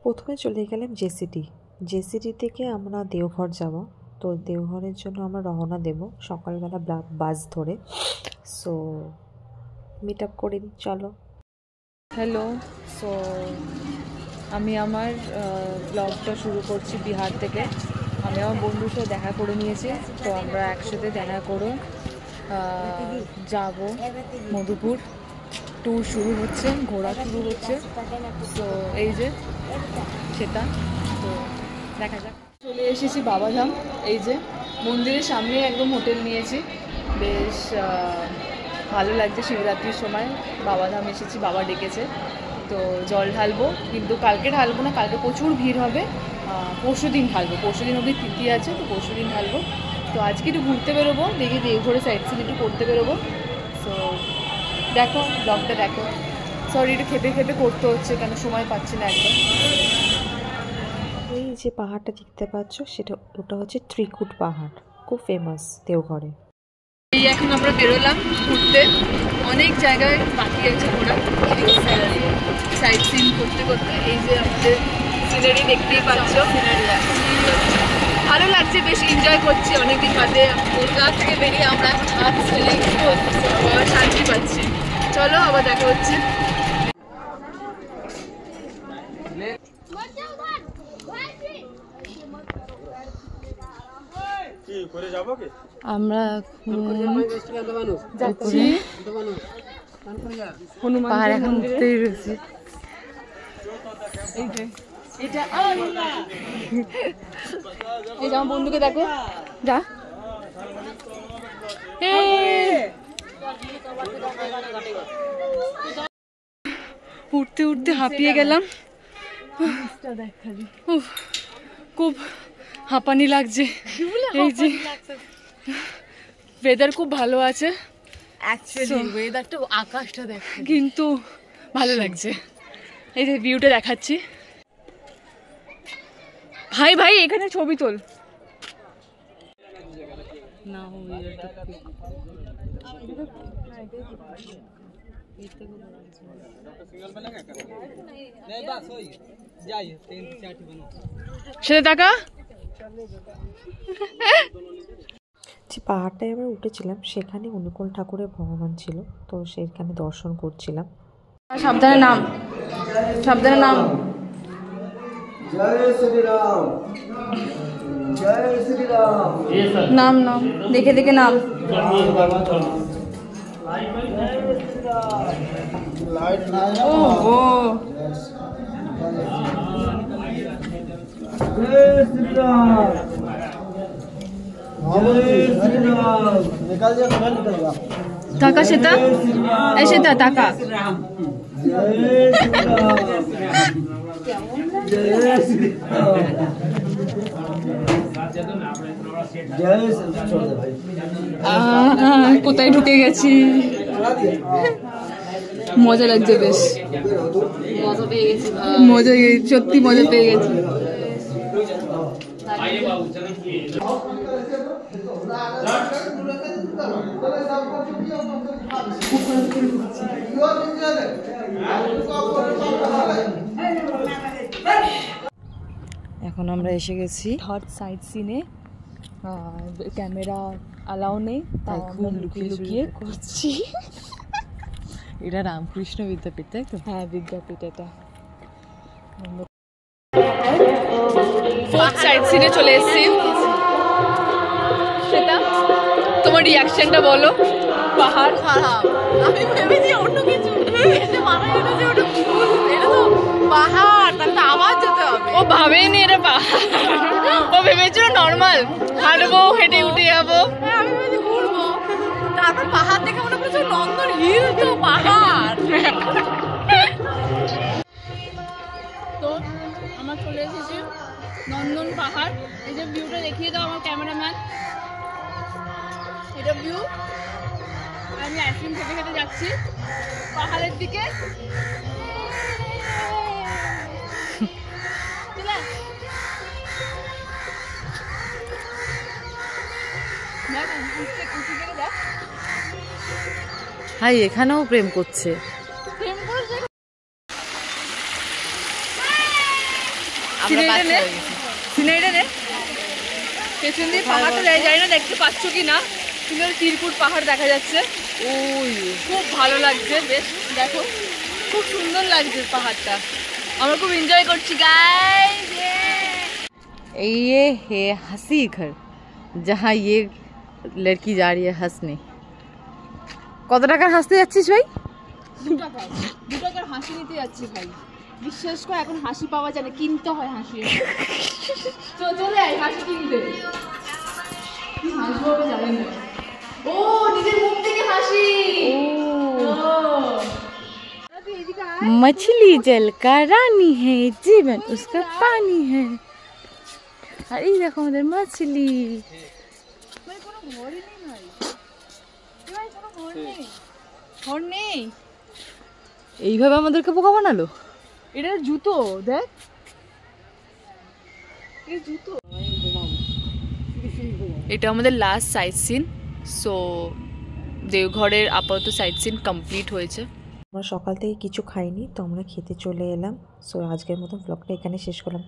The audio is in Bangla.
প্রথমে চলে গেলাম জেসিটি থেকে আমরা দেওঘর যাব। তো দেওঘরের জন্য আমরা রওনা দেব সকালবেলা বাস ধরে। সো মিট আপ করে নিই, চলো। হ্যালো, সো আমি আমার ব্লগটা শুরু করছি বিহার থেকে। আমি আমার বন্ধুর সাথে দেখা করে নিয়েছি, তো আমরা একসাথে দেখা করে যাব মধুপুর। ট্যুর শুরু হচ্ছে, ঘোরা শুরু হচ্ছে। তো এই যে সেটা, তো দেখা যাক। চলে এসেছি বাবাধাম। এই যে মন্দিরের সামনে একদম হোটেল নিয়েছি, বেশ ভালো লাগছে। শিবরাত্রির সময় বাবাধাম এসেছি, বাবা ডেকেছে, তো জল ঢালবো। কিন্তু কালকে ঢালবো না, কালকে প্রচুর ভিড় হবে। পরশু দিন ঢালবো, পরশু দিন অবধি তিথি আছে, তো পরশু দিন ঢালবো। তো আজকে একটু ঘুরতে বেরোবো, দেখি দেওঘরে সাইড সিন একটু করতে বেরোবো। সো দেখো, ব্লগটা দেখো। সরি, একটু খেপে খেপে করতে হচ্ছে, কেন সময় পাচ্ছি না একদম। এই যে পাহাড়টা দেখতে পাচ্ছ, ওটা হচ্ছে ত্রিকুট পাহাড়, খুব ফেমাস দেওঘরে। এই এখন আমরা বেরোলাম ঘুরতে, অনেক জায়গায় বাকি আছে ঘোরা, সাইড সিন করতে করতে। এই যে আমাদের সিনারি দেখতেই পাচ্ছ, ভালো লাগছে, বেশ এনজয় করছি। অনেকদিন বাদে কলকাতা থেকে বেরিয়ে আমরা হাত ছেলে শান্তি পাচ্ছি। চলো, আবার দেখা হচ্ছে। আমরা যাচ্ছি পাহাড়, এখন ঘুরতেই রয়েছি। এই যে এটা, এই যে আমার বন্ধুকে দেখো, যা উঠতে উঠতে হাঁপিয়ে গেলাম, খুব হাঁপানি লাগছে। এই যে ওয়েদার খুব ভালো আছে, ওয়েদারটা, আকাশটা দেখ, কিন্তু ভালো লাগছে। এই যে ভিউটা দেখাচ্ছি। ভাই ভাই এখানে ছবি তোল না। সেটা টাকা যে পাহাড়টায় আমরা উঠেছিলাম, সেখানে অনুকূল ঠাকুরের ভগবান ছিল, তো সেখানে দর্শন করছিলাম। সাবধানে নাম, সাবধানে নাম। জয় শ্রীরাম, জয় শ্রীরাম। নাম নাম, দেখে দেখে নাম। ও ও, जय श्री राम, जय श्री राम। निकाल दिया, कहाँ निकल गया? টাকা সেটা, ऐसे था टाका। जय श्री राम, जय श्री राम, जय श्री। छोड़ दे भाई, কোথায় ঢুকে গেছি। মজা লাগছে, বেশ মজা পেয়ে গেছি, সত্যি মজা পেয়ে গেছি। এখন আমরা এসে গেছি হট সাইড সিনে, ক্যামেরা অ্যালাউ নেই, তাই খুব লুকিয়ে লুকিয়ে করছি। এটা রামকৃষ্ণ বিদ্যাপীঠ, তাই তো? হ্যাঁ, বিদ্যাপীঠ এটা। ফোর্থ সাইড সিনে চলে এসেছি। সেটা তোমার রিয়াকশনটা বলো। পাহাড় খারাপ, আমি ভেবেছি অন্য কিছু, এসে মাথায় এলো যে ওটা ফুল, এটা তো পাহাড়, তাহলে তো আবার যেতে হবে। ও ভাবেনি এটা পাহাড়, ও ভেবেছিল নর্মাল হাঁটবো, হেঁটে উঠে যাবো। হ্যাঁ, আমি ভেবেছি ঘুরবো, তারপর পাহাড় দেখে মনে করছে নন্দন হিল, তো পাহাড়। তো আমরা চলে এসেছি নন্দন পাহাড়। এই যে ভিউটা দেখিয়ে দাও আমার ক্যামেরাম্যান, এটা ভিউ। আমি আইসক্রিম খেতে খেতে যাচ্ছি পাহাড়ের দিকে। হাই, এখানেও প্রেম করছে। সিনারিটা নে পেছন দিয়ে পাহাড়টা যায় না, দেখতে পাচ্ছ কি না? সুন্দর চিরকুট পাহাড় দেখা যাচ্ছে, ওই খুব ভালো লাগছে, বেশ দেখো খুব সুন্দর লাগছে পাহাড়টা, আমরা খুব এনজয় করছি গাইস। ये है हंसी घर जहाँ ये लड़की जा रही है हंसने। কত টাকার হাসতে যাচ্ছিস ভাই? 2 টাকার হাসি নিতে যাচ্ছি ভাই, বিশ্বাস কর এখন হাসি পাওয়া যায় না, কিনতে হয় হাসি। তো চলে আয় হাসি কিনতে, কি হাসবো আমি জানি না। ও নিজের মুখ থেকে হাসি। मछली जल का रानी है, जीवन उसका पानी है। अरे देखो उधर मछली, এইভাবে আমাদেরকে বোকা বানালো। এটা জুতো দেখ, এটা আমাদের লাস্ট সাইট সিন। সো দেওঘরের আপাতত সাইট সিন কমপ্লিট হয়েছে। আমরা সকাল থেকে কিছু খাইনি, তো আমরা খেতে চলে এলাম। সো আজকের মতো ব্লগটা এখানে শেষ করলাম।